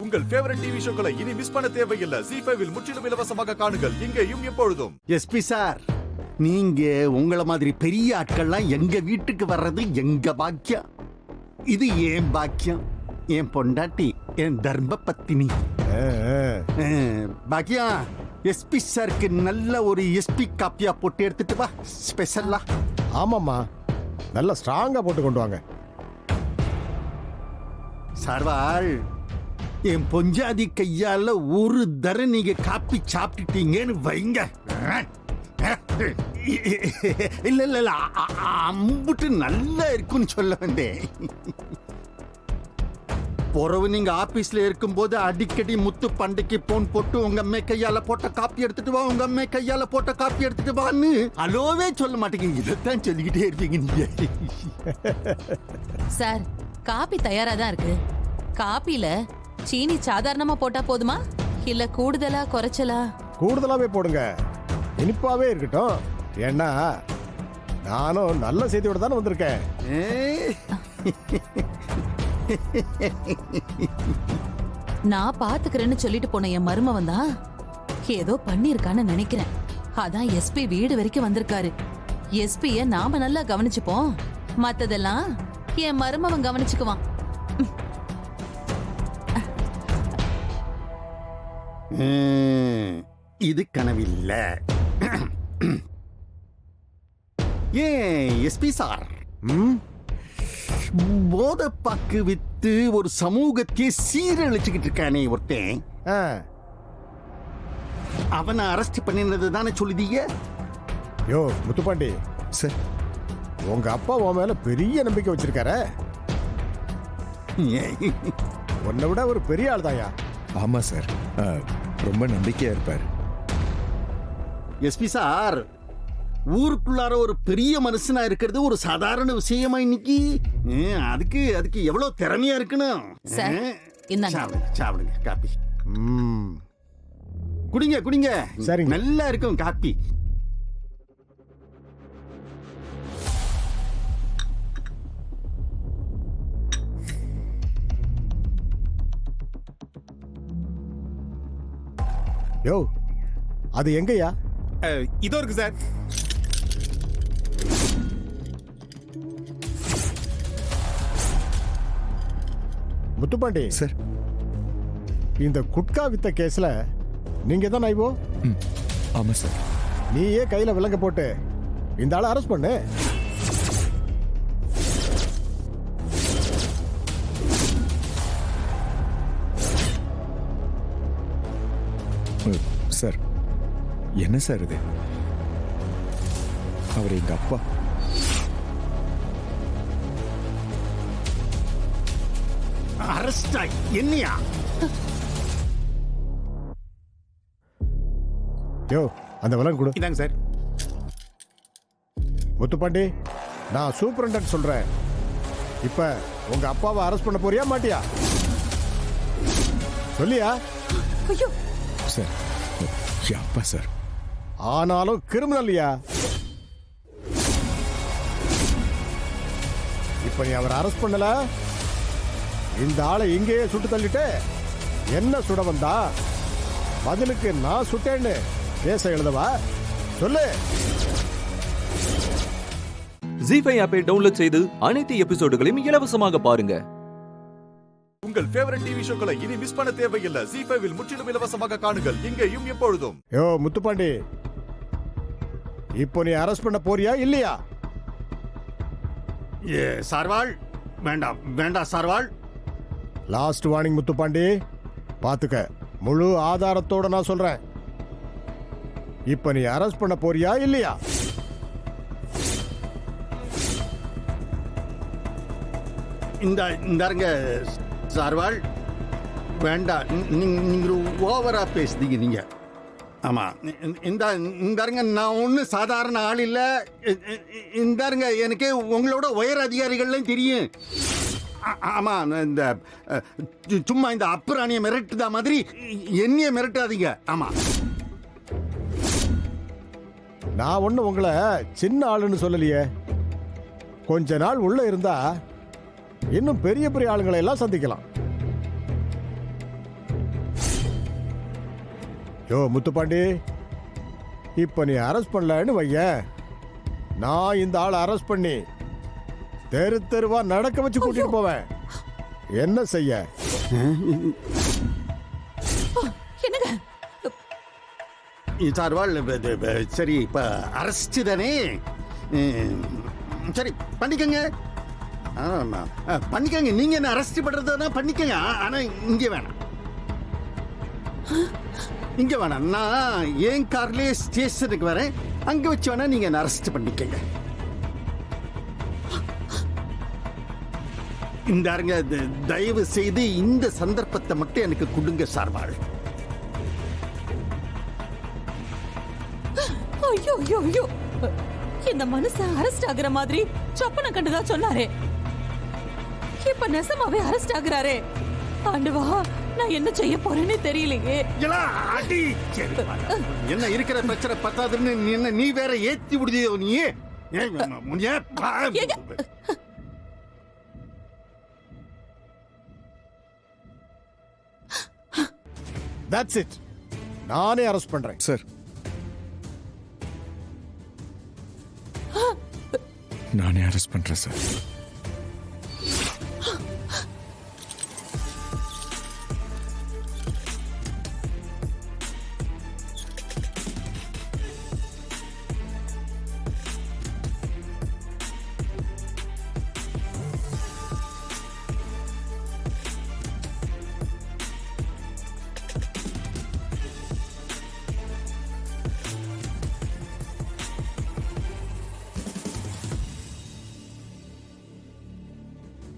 உங்கள் favourite TV ஷோக்களை இனி miss பண்ண தேவையில்லை. ZEE5 இல் முற்றிலும் இலவசமாக காணுங்கள். இங்கேயும் எப்பொழுதும். எஸ்பி சார், நீங்க உங்கள மாதிரி பெரிய ஆட்கள்லாம் எங்க வீட்டுக்கு வர்றது எங்க பாக்கியம். இது ஏன் பாக்கியம், என் பொண்டாட்டி, என் தர்ம பத்தினி. பாக்கியம், எஸ்பி சாருக்கு நல்ல ஒரு எஸ்பி காப்பியா போட்டு எடுத்துட்டு வா, ஸ்பெஷலா. ஆமாம்மா, நல்ல ஸ்ட்ராங்கா போட்டு கொண்டு வாங்க. சார்வாள், என் பொஞ்சாதி கையால ஒரு தர நீங்க காப்பி சாப்பிட்டுட்டீங்கன்னு வைங்க, இல்ல இல்ல இல்ல, அம்புட்டு நல்லா இருக்குன்னு சொல்ல வந்தேன். பொறவு நீங்க ஆபீஸ்ல இருக்கும்போது அடிக்கடி முத்து பண்டைக்கு போன் போட்டு உங்க அம்மை கையால போட்ட காப்பி எடுத்துட்டு வா, உங்க அம்மை கையால போட்ட காப்பி எடுத்துட்டு வான்னு அலோவே சொல்ல மாட்டேங்க. இதைத்தான் சொல்லிக்கிட்டே இருப்பீங்க நீங்க. சார், காபி தயாரா தான் இருக்கு. காப்பில சீனி சாதாரணமா போட்டா போதுமா, இல்ல கூடுதலா குறைச்சலா? கூடுதலாவே போடுங்க, இனிப்பாவே இருக்கட்டும். ஏன்னா நானும் நல்ல செய்தியோட தானே வந்திருக்கேன். நான் பாத்துக்கிறேன்னு சொல்லிட்டு போன என் மருமவன் தான் ஏதோ பண்ணிருக்கான்னு நினைக்கிறேன். அதான் எஸ்பி வீடு வரைக்கும் வந்திருக்காரு. எஸ்பிய நாம நல்லா கவனிச்சுப்போம், மத்ததெல்லாம் என் மருமவன் கவனிச்சுக்குவான். இது கனவில்ல. ஏன் எஸ்பி சார், போதை பாக்கு வித்து ஒரு சமூகத்தையே சீரழிச்சுக்கிட்டு இருக்கானே ஒருத்தன், அவனை அரெஸ்ட் பண்ணினது தானே சொல்லுதீங்க? யோ முத்துப்பாண்டி சார், உங்க அப்பா உன் மேல பெரிய நம்பிக்கை வச்சிருக்கார. உன்னை விட ஒரு பெரிய ஆள் தாயா. ஆமா சார், ரொம்ப நம்பிக்கையா இருப்பார். எஸ்பி சார், ஊருக்குள்ளார ஒரு பெரிய மனுஷனா இருக்கிறது ஒரு சாதாரண விஷயமா இன்னைக்கு? அதுக்கு அதுக்கு எவ்வளவு திறமையா இருக்கணும். சாப்பிடுங்க காப்பி. குடிங்க குடிங்க, சரி, நல்லா இருக்கும் காப்பி. யோ, அது எங்கயா? இதோ இருக்கு சார். முத்துப்பாண்டி சார், இந்த குட்கா வித்த கேஸ்ல நீங்க தான் ஐவோ? ஆமா சார். நீயே கையில விலங்க போட்டு இந்த ஆளை அரெஸ்ட் பண்ணு. சார், என்ன சார் இது? அவர் எங்க அப்பா. அரஸ்டா என்னையா? யோ, அந்த விலங்கு கொடு. இதாங்க சார். முத்துப்பாண்டி, நான் சூப்பரண்டன்ட் சொல்றேன். இப்ப உங்க அப்பாவை அரெஸ்ட் பண்ண போறியா மாட்டியா? சொல்லியா? சார், அப்பா சார். ஆனாலும் கிரிமினல்யா. இப்ப நீ அவரை அரெஸ்ட் பண்ணல, இந்த ஆளை இங்கேயே சுட்டு தள்ளிட்டு என்ன சுட வந்தா பதிலுக்கு நான் சுட்டேன்னு பேச எழுதவா? சொல்லு. ZEE5 ஆப்பை டவுன்லோட் செய்து அனைத்து எபிசோடுகளையும் இலவசமாக பாருங்க. உங்கள் ஃபேவரட் டிவி ஷோக்களை இனி மிஸ் பண்ண தேவையில்லை. ZEE5 இல் முற்றிலும் இலவசமாக காணுங்கள். இங்கேயும் எப்பொழுதும். யோ முத்துப்பாண்டி, இப்போ நீ அரெஸ்ட் பண்ண போறியா இல்லையா? சார்வாள், வேண்டாம் வேண்டாம் சார்வாள். லாஸ்ட் வார்னிங் முத்துப்பாண்டி, பாத்துக்க. முழு ஆதாரத்தோட நான் சொல்றேன். இப்ப நீ அரெஸ்ட் பண்ண போறியா இல்லையா? இந்தாருங்க சார்வாள், வேண்டாம், நீங்க ஓவரா பேசுறீங்க நீங்க. ஆமா, இந்தாருங்க, நான் ஒன்றும் சாதாரண ஆள் இல்லை. இந்தாருங்க, எனக்கு உங்களோட உயர் அதிகாரிகள்லாம் தெரியும். ஆமா, இந்த சும்மா இந்த அப்புறாணியை மிரட்டுதா மாதிரி என்னைய மிரட்டாதீங்க. ஆமா, நான் ஒண்ணு உங்களை சின்ன ஆளுன்னு சொல்லலையே. கொஞ்ச நாள் உள்ள இருந்தா இன்னும் பெரிய பெரிய ஆளுங்களை எல்லாம் சந்திக்கலாம். யோ முத்துப்பாண்டி, இப்ப நீ அரெஸ்ட் பண்ணலன்னு வையேன், நான் இந்த ஆளை அரெஸ்ட் பண்ணி தெரு தெருவா நடக்க வச்சு கூட்டிட்டு போவேன். என்ன செய்ய? என்னங்க சார்வாள் சரி இப்ப அரெஸ்ட் தானே? சரி பண்ணிக்கங்க. ஆமா, பண்ணிக்கங்க. நீங்க என்ன அரெஸ்ட் பண்றதுனா பண்ணிக்கங்க. ஆனா இங்க வேணாம், இங்க வேணாம். நான் என் கார்லயே ஸ்டேஷனுக்கு வரேன். அங்க வச்சு வேணா நீங்க என்ன அரெஸ்ட் பண்ணிக்கங்க. இந்தாருங்க, தயவு செய்து இந்த சந்தர்ப்பத்தை மட்டும் எனக்கு கொடுங்க சார்பாள். ஐயோ ஐயோ ஐயோ, இந்த மனுஷன் அரெஸ்ட் ஆகுற மாதிரி சொப்பன கண்டுதான் சொன்னாரே, இப்ப நெசமாவே அரெஸ்ட் ஆகுறாரே. ஆண்டவா, நான் என்ன செய்ய போறேன்னு தெரியலையே. என்ன இருக்கிற பிரச்சனை பத்தாதுன்னு என்ன நீ வேற ஏத்தி விடுதியோ? நீ That's it. நானே அரெஸ்ட் பண்றேன். சார், நானே அரெஸ்ட் பண்றேன் சார்.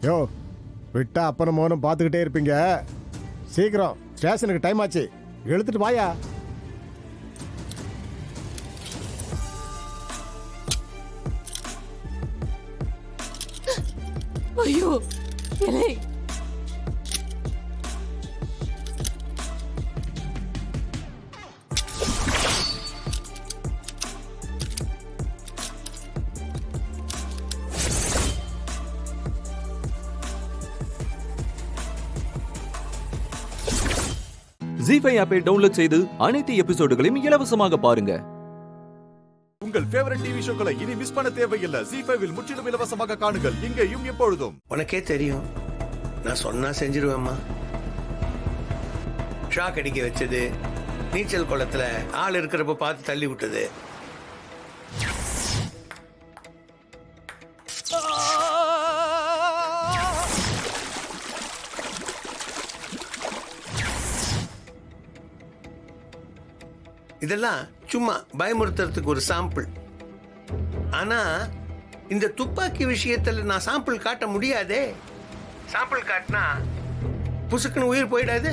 யோ, விட்டா அப்பனும் மோனும் பார்த்துக்கிட்டே இருப்பீங்க. சீக்கிரம் ஸ்டேஷனுக்கு டைம் ஆச்சு, எழுத்துட்டு வாயா. ஐயோ இலை, ஜீஃபை ஆப்பை டவுன்லோட் செய்து அனைத்து எபிசோடுகளையும் இலவசமாக பாருங்க. உங்கள் ஃபேவரட் டிவி ஷோக்களை இனி மிஸ் பண்ண தேவையில்லை. ஜீஃபைவில் முற்றிலும் இலவசமாக காணுங்கள், இங்கேயும் எப்பொழுதும். உனக்கே தெரியும், நான் சொன்னா செஞ்சிருவேம்மா. ஷாக் அடிக்க வச்சது, நீச்சல் குளத்துல ஆள் இருக்கிறப்ப பார்த்து தள்ளி விட்டது, இதெல்லாம் சும்மா பயமுறுத்துறதுக்கு ஒரு சாம்பிள். ஆனா இந்த துப்பாக்கி விஷயத்துல நான் சாம்பிள் காட்ட முடியாதே. சாம்பிள் காட்டினா புசுக்குன்னு உயிர் போயிடாது.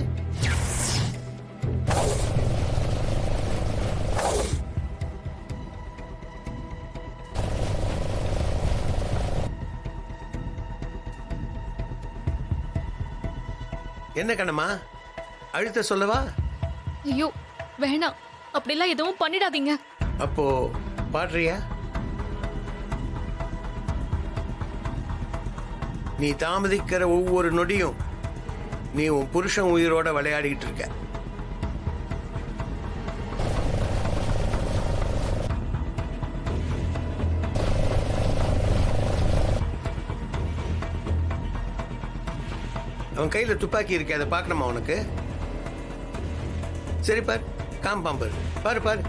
என்ன கண்ணம்மா, அழுத்த சொல்லவா? ஐயோ வேணாம், அப்படிலாம் எதுவும் பண்ணிடாதீங்க. அப்போ பாடுறியா? நீ தாமதிக்கிற ஒவ்வொரு நொடியும் நீ உன் புருஷன் உயிரோட விளையாடிக்கிட்டு இருக்க. அவன் கையில துப்பாக்கி இருக்கு, அதை பார்க்கணுமா உனக்கு? சரி பாரு, காம்பாம் பாரு, பாரு பாரு.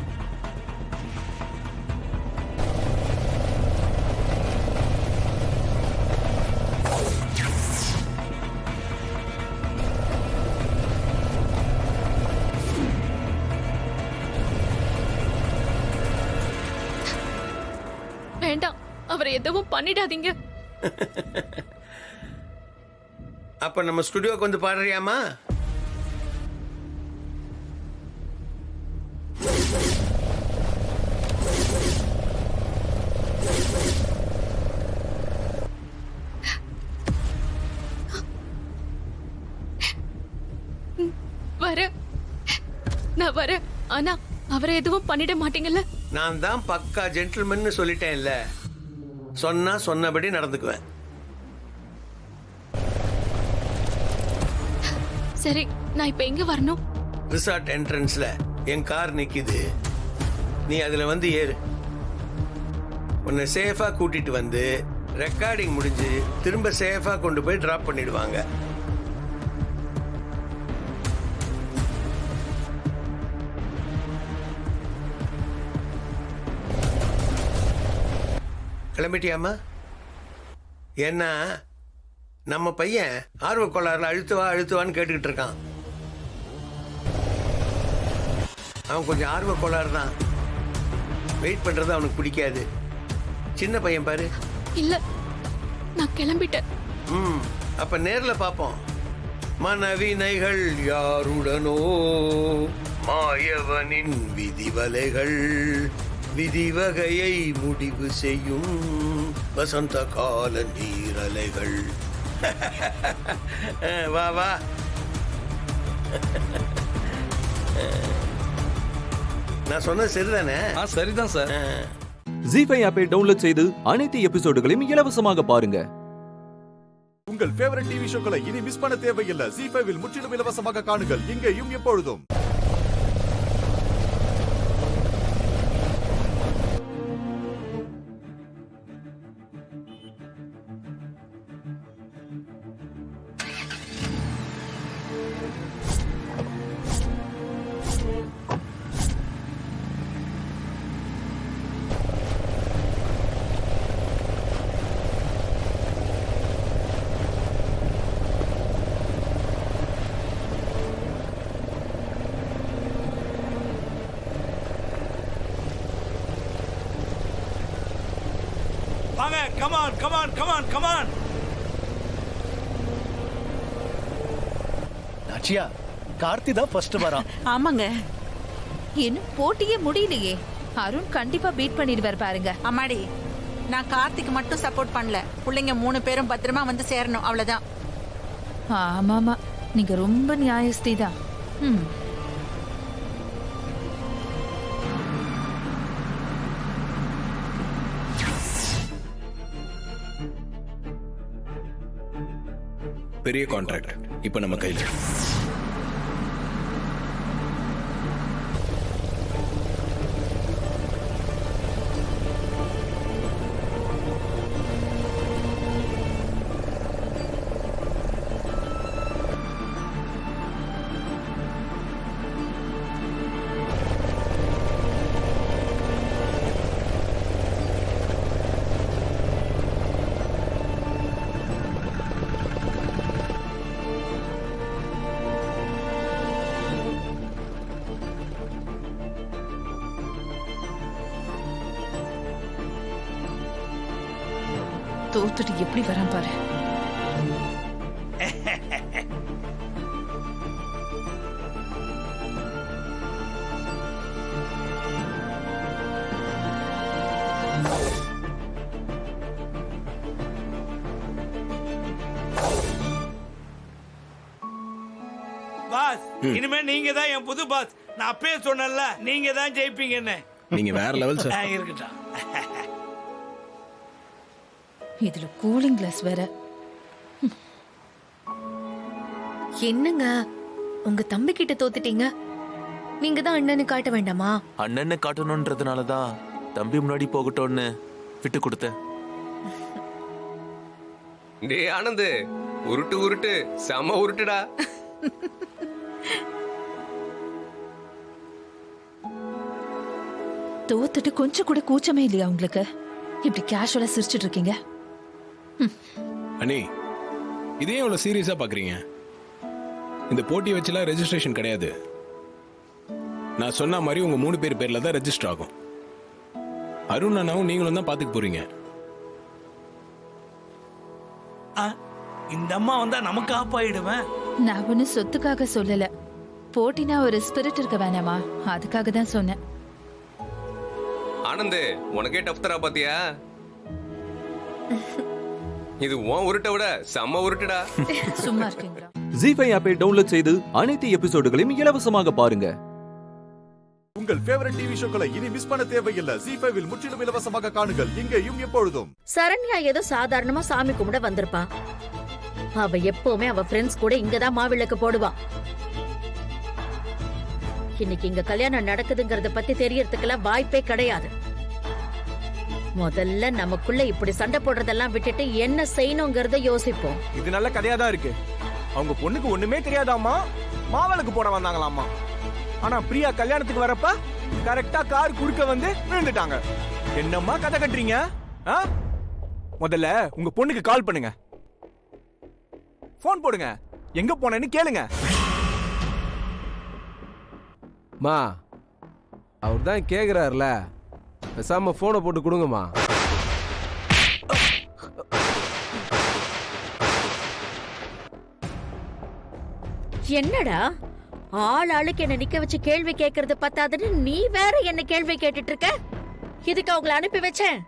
வேண்டாம், அவரை எதுவும் பண்ணிடாதீங்க. அப்ப நம்ம ஸ்டுடியோக்கு வந்து பாடுறியாமா? நான் வரேன். ஆனா அவரை எதுவும் பண்ணிட மாட்டீங்கல்ல? நான் தான் பக்கா ஜென்டில்மேன் சொல்லிட்டேன்ல, சொன்னா சொன்னபடி நடந்துக்குவேன். சரி, நான் இப்ப எங்க வரணும்? ரிசார்ட் என்ட்ரன்ஸ்ல என் கார் நிக்குது, நீ அதுல வந்து ஏறு. உன்னை சேஃபா கூட்டிட்டு வந்து ரெக்கார்டிங் முடிஞ்சு திரும்ப சேஃபா கொண்டு போய் டிராப் பண்ணிடுவாங்க. கிளம்பிட்டியாமா? ஏன்னா நம்ம பையன் ஆர்வ கோளாறுல அழுத்துவான்னு கேட்டுக்கிட்டு இருக்கான். அவன் கொஞ்சம் ஆர்வ கோளாறு தான், வெயிட் பண்றது அவனுக்கு பிடிக்காது. சின்ன பையன் பாரு. இல்ல, நான் கிளம்பிட்டேன். அப்ப நேர்ல பாப்போம். மனவினைகள் யாருடனோ மாயவனின் விதிவலைகள், விதிவகையை முடிவு செய்யும் வசந்த கால நீரலைகள். வா வா. நான் சொன்னது சரிதானே? சரிதான் சார். ஜி5 ஆப்பை டவுன்லோட் செய்து அனைத்து எபிசோடுகளையும் இலவசமாக பாருங்க. உங்கள் ஃபேவரட் டிவி ஷோக்களை இனி மிஸ் பண்ண தேவையில்லை. ஜி5 முற்றிலும் இலவசமாக காணுங்கள், இங்கேயும் எப்பொழுதும். வாங்க, come on come on come on come on. Nachiya, Karthi தான் ஃபர்ஸ்ட் வரான். ஆமாங்க, இன்னும் போட்டியே முடியலையே. அருண் கண்டிப்பா பீட் பண்ணிடுவார் பாருங்க. அம்மாடி, நான் கார்த்திக் மட்டும் சப்போர்ட் பண்ணல, பிள்ளைங்க 3 பேரும் பத்திரமா வந்து சேரணும், அவ்வளவுதான். ஆமாமா, நீங்க ரொம்ப நியாயஸ்தி தான். பெரிய கான்ட்ராக்ட் இப்ப நம்ம கையில. தோத்துட்டு எப்படி வரான் பாரு. பாஸ், இனிமே நீங்க தான் என் புது பாஸ். நான் அப்பவே சொன்னேன்ல, நீங்க தான் ஜெயிப்பீங்கன்னு. நீங்க வேற லெவல் சார். இருக்கட்டும். இதுல கூலிங் கிளாஸ் வேற. என்னங்க, உங்க தம்பி கிட்ட தோத்துட்டீங்க. நீங்க தான் அண்ணனு காட்ட வேண்டாமா? அண்ணன்னு காட்டணும்ன்றதுனாலதான் தம்பி முன்னாடி போகட்டும்னு விட்டு கொடுத்தேன். டே ஆனந்த், உருட்டு உருட்டு, செம உருட்டுடா. தோத்துட்டு கொஞ்சம் கூட கூச்சமே இல்லையா உங்களுக்கு? இப்படி கேஷுவலா சிரிச்சிட்டு இருக்கீங்க. அண்ணி, இதே எவ்வளவு சீரியஸா பாக்குறீங்க? இந்த போட்டி வச்சுலாம் ரெஜிஸ்ட்ரேஷன் கிடையாது. நான் சொன்ன மாதிரி உங்க 3 பேர் பேர்ல தான் ரெஜிஸ்டர் ஆகும். அருண் அண்ணாவும் நீங்களும் தான் பாத்துக்க போறீங்க. இந்த அம்மா வந்தா நமக்கு ஆப்பாயிடுவேன். நான் ஒண்ணு சொத்துக்காக சொல்லல, போட்டினா ஒரு ஸ்பிரிட் இருக்க வேணாமா, அதுக்காக தான் சொன்னேன். ஆனந்த், உனக்கே டஃப் தரா பாத்தியா? இது உன் உருட்டை விட செம்ம உருட்டுடா. சும்மா இருக்கீங்களா? ஜி5 ஆப்பை டவுன்லோட் செய்து அனைத்து எபிசோடுகளையும் இலவசமாக பாருங்க. உங்கள் ஃபேவரட் டிவி ஷோக்களை இனி மிஸ் பண்ண தேவையில்லை. ஜி5 முற்றிலும் இலவசமாக காணுங்கள், இங்கேயும் எப்பொழுதும். சரண்யா ஏதோ சாதாரணமா சாமி கும்பிட வந்திருப்பா. அவ எப்பவுமே அவ ஃப்ரெண்ட்ஸ் கூட இங்கதான் மாவிளக்கு போடுவா. இன்னைக்கு இங்க கல்யாணம் நடக்குதுங்கறத பத்தி தெரியறதுக்கெல்லாம் வாய்ப்பே கிடையாது. முதல்ல நமக்குள்ள இப்படி சண்டை போடுறதெல்லாம் விட்டுட்டு என்ன செய்யணுங்கிறத யோசிப்போம். இது நல்ல கதையா தான் இருக்கு. அவங்க பொண்ணுக்கு ஒண்ணுமே தெரியாதாமா, மாவளுக்கு போட வந்தாங்களாமா. ஆனா பிரியா கல்யாணத்துக்கு வரப்ப கரெக்டா கார் குறுக்க வந்து விழுந்துட்டாங்க. என்னம்மா கதை கட்டுறீங்க? முதல்ல உங்க பொண்ணுக்கு கால் பண்ணுங்க, போன் போடுங்க, எங்க போனேன்னு கேளுங்க. மா அவர் தான் கேக்குறாருல, பேசாம போனை போட்டு கொடுங்கம்மா. என்னடா ஆள் ஆளுக்கு என்ன நிக்க வச்சு கேள்வி கேட்கறது பத்தாதுன்னு நீ வேற என்ன கேள்வி கேட்டுட்டு இருக்க? இதுக்கு அவங்கள அனுப்பி வச்சேன்.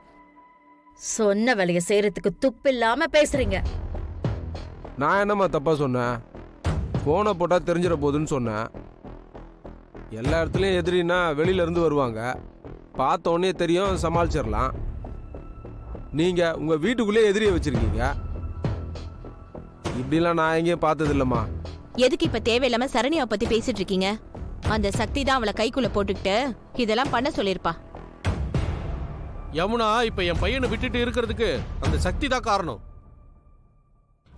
சொன்ன வேலையை செய்யறதுக்கு துப்பு இல்லாம பேசுறீங்க. நான் என்னம்மா தப்பா சொன்னேன்? போனை போட்டா தெரிஞ்சிட போகுதுன்னு சொன்னேன். எல்லா இடத்துலயும் எதிரின்னா வெளியில இருந்து வருவாங்க, பார்த்த உடனே தெரியும், சமாளிச்சிடலாம். நீங்க உங்க வீட்டுக்குள்ளே எதிரியை வச்சிருக்கீங்க. இப்படிலாம் நான் எங்கேயும் பார்த்தது இல்லம்மா. எதுக்கு இப்ப தேவையில்லாம சரண்யாவை பத்தி பேசிட்டு இருக்கீங்க? அந்த சக்தி தான் அவளை கைக்குள்ள போட்டுக்கிட்டு இதெல்லாம் பண்ண சொல்லிருப்பா. யமுனா இப்ப என் பையனை விட்டுட்டு இருக்கிறதுக்கு அந்த சக்தி தான் காரணம்.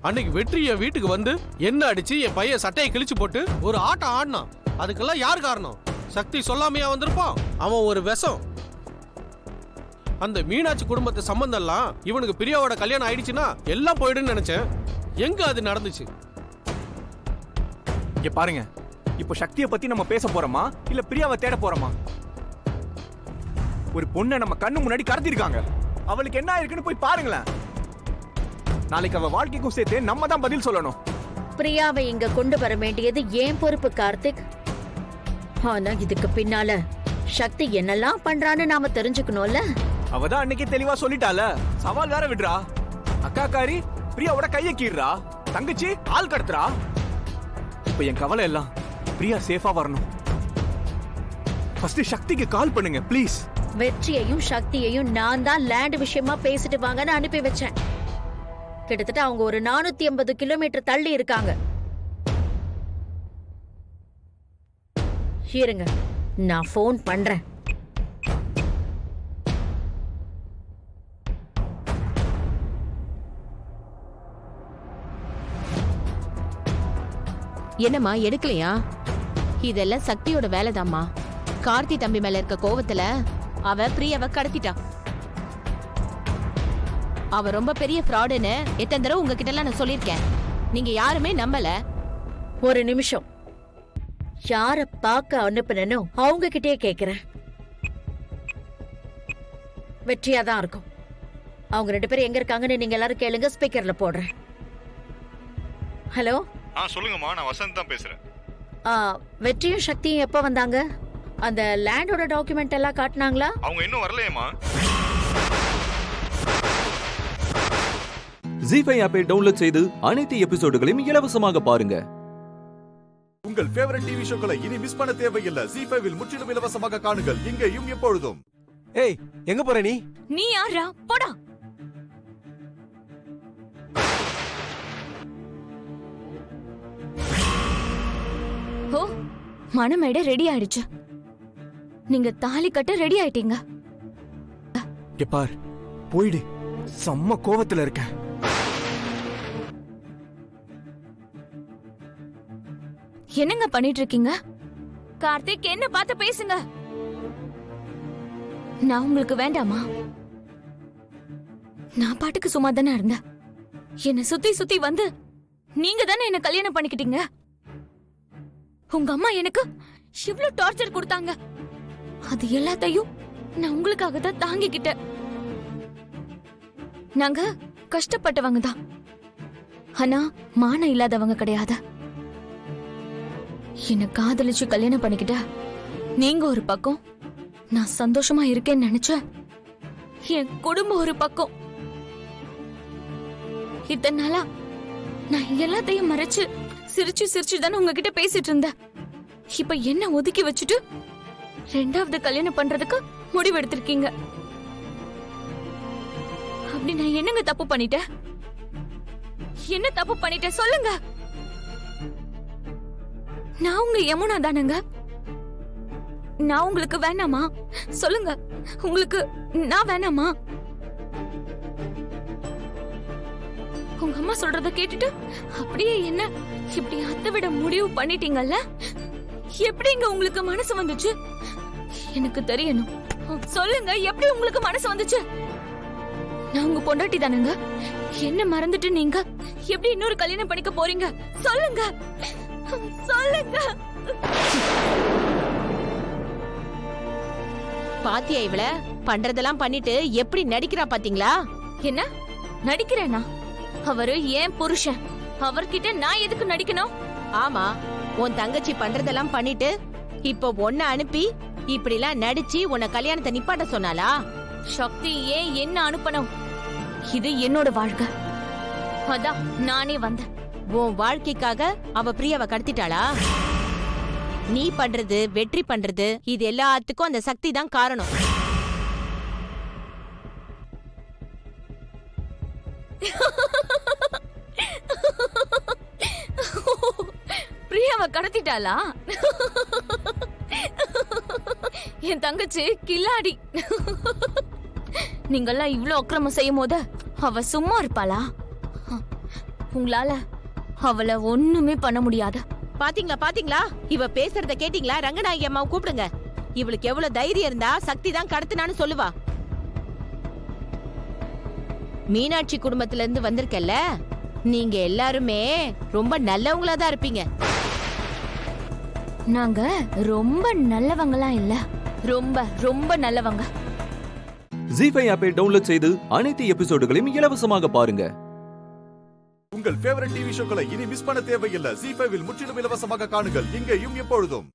அன்னைக்கு வெற்றி என் வீட்டுக்கு வந்து என்ன அடிச்சு என் பையன் சட்டையை கிழிச்சு போட்டு ஒரு ஆட்டம் ஆடினான். அதுக்கெல்லாம் யார் காரணம்? சக்தி சொல்லாமையா வந்திருப்பான். அவன் ஒரு விஷம். அந்த மீனாட்சி குடும்பத்தை சம்பந்தம் எல்லாம் இவனுக்கு பிரியாவோட கல்யாணம் ஆயிடுச்சுன்னா எல்லாம் போயிடுன்னு நினைச்சேன். எங்க அது நடந்துச்சு? இங்க பாருங்க, இப்போ சக்தியை பத்தி நம்ம பேச போறோமா இல்ல பிரியாவை தேட போறோமா? ஒரு பொண்ணை நம்ம கண்ணு முன்னாடி கடத்திருக்காங்க. அவளுக்கு என்ன இருக்குன்னு போய் பாருங்களேன். நாளைக்கு அவ வாழ்க்கைக்கும் சேர்த்து நம்ம தான் பதில் சொல்லணும். பிரியாவை இங்க கொண்டு வர வேண்டியது ஏன் பொறுப்பு கார்த்திக். ஆனா இதுக்கு பின்னால சக்தி என்னெல்லாம் பண்றான்னு நாம தெரிஞ்சுக்கணும்ல. அவதான் அன்னைக்கு தெளிவா சொல்லிட்டால, சவால் வேற விடுறா. அக்காக்காரி பிரியாவோட கையை கீறா, தங்கச்சி ஆள் கடத்துறா. இப்ப என் கவலை எல்லாம் பிரியா சேஃபா வரணும். ஃபர்ஸ்ட் சக்திக்கு கால் பண்ணுங்க ப்ளீஸ். வெற்றியையும் சக்தியையும் நான் தான் லேண்ட் விஷயமா பேசிட்டு வாங்கன்னு அனுப்பி வச்சேன். கிட்டத்தட்ட அவங்க ஒரு 450 கிலோமீட்டர் தள்ளி இருக்காங்க. இருங்க, நான் ஃபோன் பண்றேன். என்னம்மா எடுக்கலையா? இதெல்லாம் சக்தியோட வேலைதாம்மா. கார்த்தி தம்பி மேல இருக்க கோவத்துல அவ பிரியாவை கடத்திட்டா. அவ ரொம்ப பெரிய ஃப்ராடுன்னு எத்தனை தடவை உங்ககிட்ட எல்லாம் நான் சொல்லியிருக்கேன். நீங்க யாருமே நம்பல. ஒரு நிமிஷம், யார பார்க்க அனுப்புனோ அவங்க கிட்டே கேக்குறேன். வெற்றியா தான் இருக்கும். அவங்க 2 பேரும் எங்க இருக்காங்கன்னு நீங்க எல்லாரும் கேளுங்க. ஸ்பீக்கர்ல போடுறேன். ஹலோ. சொல்லுங்கம்மா, நான் வசந்த் தான் பேசுறேன். வெற்றியும் சக்தியும் எப்ப வந்தாங்க? அந்த லேண்டோட டாக்குமெண்ட் எல்லாம் காட்டினாங்களா? அவங்க இன்னும் வரலையேம்மா. ஜீஃபை ஆப்பை டவுன்லோட் செய்து அனைத்து எபிசோடுகளையும் இலவசமாக பாருங்க. உங்கள் ஃபேவரட் டிவி ஷோக்களை இனி மிஸ் பண்ண தேவையில்லை. ஜீஃபைவில் முற்றிலும் இலவசமாக காணுங்கள், இங்கேயும் எப்பொழுதும். ஏய், எங்க போற நீ? நீ யாரா? போடா. ஓ, மணமேடை ரெடி ஆயிடுச்சு. நீங்க தாலி கட்ட ரெடி ஆயிட்டீங்க. பார், போயிடு. செம்ம கோவத்துல இருக்க. என்னங்க பண்ணிட்டு இருக்கீங்க? கார்த்திக், என்ன பார்த்து பேசுங்க. நான் உங்களுக்கு வேண்டாமா? நான் பாட்டுக்கு சும்மா தானே இருந்தேன். என்ன சுத்தி சுத்தி வந்து நீங்க தானே என்ன கல்யாணம் பண்ணிக்கிட்டீங்க. உங்க அம்மா எனக்கு இவ்ளோ டார்ச்சர் கொடுத்தாங்க. அது எல்லாத்தையும் நான் உங்களுக்காக தான் தாங்கிக்கிட்டேன். நாங்க கஷ்டப்பட்டவங்க தான், ஆனா மானம் இல்லாதவங்க கிடையாது. என்ன காதலிச்சு கல்யாணம் பண்ணிக்கிட்ட நீங்க ஒரு பக்கம், நான் சந்தோஷமா இருக்கேன்னு நினைச்ச என் குடும்பம் ஒரு பக்கம். இத்தனை நாளா நான் எல்லாத்தையும் மறைச்சு சிரிச்சு சிரிச்சு தானே உங்ககிட்ட பேசிட்டு இருந்தேன். இப்ப என்ன ஒதுக்கி வச்சுட்டு 2வது கல்யாணம் பண்றதுக்கு முடிவு எடுத்திருக்கீங்க. அப்படி நான் என்னங்க தப்பு பண்ணிட்டேன்? என்ன தப்பு பண்ணிட்டேன் சொல்லுங்க. நான் உங்க யமுனா தானங்க. நான் உங்களுக்கு வேணாமா? சொல்லுங்க, உங்களுக்கு நான் வேணாமா? உங்க அம்மா சொல்றத கேட்டுட்டு அப்படியே என்ன இப்படி அத்தை விட முடிவு பண்ணிட்டீங்கல்ல? எப்படிங்க உங்களுக்கு மனசு வந்துச்சு? எனக்கு தெரியணும். சொல்லுங்க, எப்படி உங்களுக்கு மனசு வந்துச்சு? நான் உங்க பொண்டாட்டி தானுங்க. என்ன மறந்துட்டு நீங்க எப்படி இன்னொரு கல்யாணம் பண்ணிக்க போறீங்க? சொல்லுங்க, சொல்லுங்க. பாத்தியா இவள பண்றதெல்லாம் பண்ணிட்டு எப்படி நடிக்கிறா பாத்தீங்களா? என்ன நடிக்கிறேனா? அவரு ஏன் புருஷன், அவர்கிட்ட நான் எதுக்கு நடிக்கணும்? ஆமா, உன் தங்கச்சி பண்றதெல்லாம் பண்ணிட்டு இப்போ ஒன்ன அனுப்பி இப்படிலாம் நடிச்சு உன்னை கல்யாணத்தை நிப்பாட்ட சொன்னாலா? சக்தி ஏன் என்ன அனுப்பணும்? இது என்னோட வாழ்க்கை, அதான் நானே வந்தேன். உன் வாழ்க்கைக்காக அவ பிரியாவை கடத்திட்டாளா? நீ பண்றது, வெற்றி பண்றது, இது எல்லாத்துக்கும் அந்த சக்தி தான் காரணம். பிரியாவை கடத்திட்டாளா? என் தங்கச்சி கில்லாடி. நீங்கெல்லாம் இவ்ளோ அக்கிரமம் செய்யும் போது அவ சும்மா இருப்பாளா? உங்களால அவளை ஒண்ணுமே பண்ண முடியாது. பாத்தீங்களா பாத்தீங்களா, இவ பேசுறத கேட்டீங்களா? ரங்கநாயகி அம்மாவை கூப்பிடுங்க. இவளுக்கு எவ்வளவு தைரியம் இருந்தா சக்தி தான் கடத்தினான்னு சொல்லுவா. மீனாட்சி குடும்பத்துல இருந்து வந்திருக்கல்ல, நீங்க எல்லாருமே ரொம்ப நல்லவங்களா தான் இருப்பீங்க. நாங்க ரொம்ப நல்லவங்கலாம் இல்ல, ரொம்ப ரொம்ப நல்லவங்க. ஜீஃபை ஆப்பை டவுன்லோட் செய்து அனைத்து எபிசோடுகளையும் இலவசமாக பாருங்க. உங்கள் ஃபேவரட் டிவி ஷோக்களை இனி மிஸ் பண்ண தேவையில்லை. ஜீஃபைவில் முற்றிலும் இலவசமாக காணுங்கள், இங்கேயும் எப்பொழுதும்.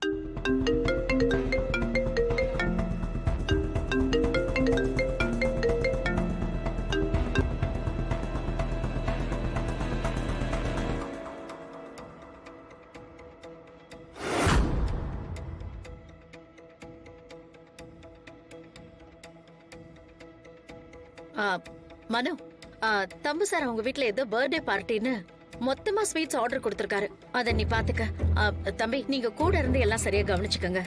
மனு, தம்பு சார் அவங்க வீட்ல ஏதோ பர்த்டே பார்ட்டின்னு மொத்தமா ஸ்வீட்ஸ் ஆர்டர் கொடுத்திருக்காரு. அத நீ பாத்துக்க. தம்பி, நீங்க கூட இருந்து எல்லாம் சரியா கவனிச்சுக்கங்க.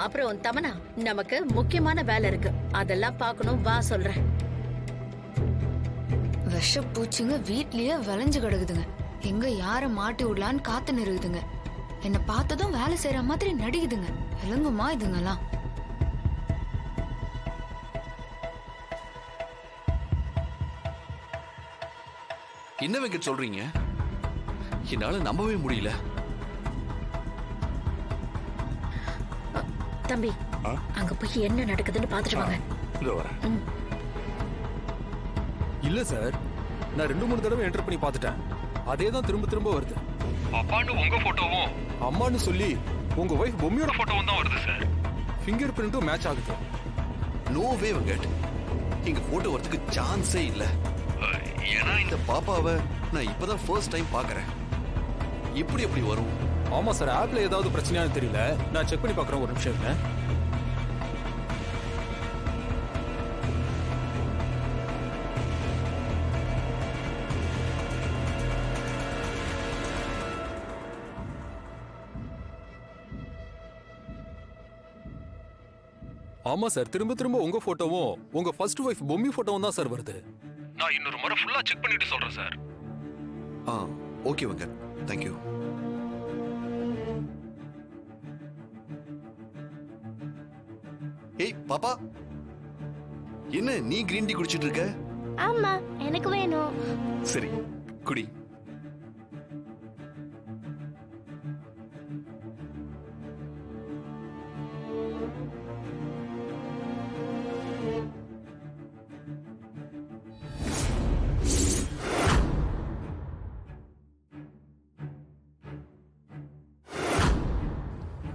அப்புறம் தமனா, நமக்கு முக்கியமான வேலை இருக்கு, அதெல்லாம் பார்க்கணும். வா சொல்றேன். விஷ பூச்சிங்க வீட்லயே விளைஞ்சு கிடக்குதுங்க. எங்க யார மாட்டி விடலான்னு காத்து நிறுகுதுங்க. என்ன பார்த்ததும் வேலை செய்யற மாதிரி நடிக்குதுங்க. விளங்குமா இதுங்கெல்லாம்? என்ன வெங்கட் சொல்றீங்க? என்னால நம்பவே முடியல. தம்பி, அங்க போய் என்ன நடக்குதுன்னு பாத்துட்டு வாங்க. இல்ல சார், நான் 2-3 தடவை என்டர் பண்ணி பார்த்துட்டேன். அதே தான் திரும்ப திரும்ப வருது. அப்பான்னு உங்க போட்டோவும் அம்மான்னு சொல்லி உங்க வைஃப் பொம்மியோட போட்டோவும் தான் வருது சார். ஃபிங்கர் பிரிண்ட்டும் மேட்ச் ஆகுது. நோ வே வெங்கட், இங்க போட்டோ வரதுக்கு சான்ஸே இல்ல. ஏன்னா இந்த பாப்பாவை நான் இப்பதான் ஃபர்ஸ்ட் டைம் பாக்குறேன். எப்படி வரும்? ஆமா சார், ஆப்ல ஏதாவது பிரச்சனையானு தெரியல. நான் செக் பண்ணி பார்க்கறேன், ஒரு நிமிஷம் இருங்க. ஆமா சார், திரும்ப திரும்ப உங்க போட்டோவும் உங்க ஃபர்ஸ்ட் வைஃப் பொம்மி போட்டோவும் தான் சார் வருது. நான் இன்னொரு முறை ஃபுல்லா செக் பண்ணிட்டு சொல்றேன் sir. Okay Venkat, thank you. ஏய் பாப்பா, என்ன நீ கிரீன் டீ குடிச்சிட்டு இருக்க? ஆமா, எனக்கு வேணும். சரி, குடி.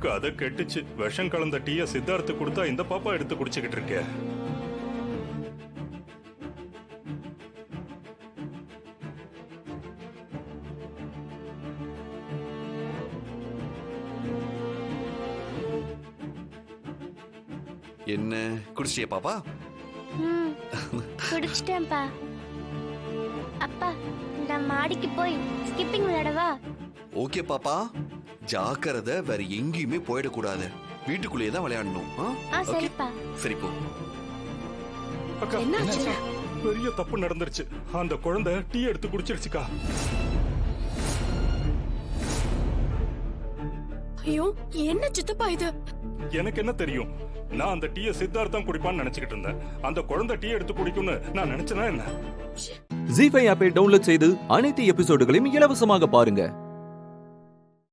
கதை கெட்டுச்சு. விஷம் கலந்த டீய சித்தார்த்து கொடுத்தா இந்த பாப்பா எடுத்து குடிச்சுக்கிட்டு இருக்க. என்ன குடிச்சிட்டியா பாப்பா? குடிச்சிட்டேன்ப்பா. அப்பா, நான் மாடிக்கு போய் ஸ்கிப்பிங் விளையாடவா? ஓகே பாப்பா, ஜாக்கிரதை, வேற எங்கேயுமே போயிடக்கூடாது. வீட்டுக்குள்ளேயே தான் விளையாடணும். சரிப்பா. சரி போ. அக்கா, பெரிய தப்பு நடந்துருச்சு. அந்த குழந்தை டீ எடுத்து குடிச்சிருச்சுக்கா. ஐயோ, என்ன சித்தப்பா இது? எனக்கு என்ன தெரியும்? நான் அந்த டீயை சித்தார்த் தான் குடிப்பான்னு நினைச்சுக்கிட்டு இருந்தேன். அந்த குழந்தை டீ எடுத்து குடிக்கும்னு நான் நினைச்சேனா என்ன? ஜி5 ஆப்பை டவுன்லோட் செய்து அனைத்து எபிசோடுகளையும் இலவசமாக பாருங்க.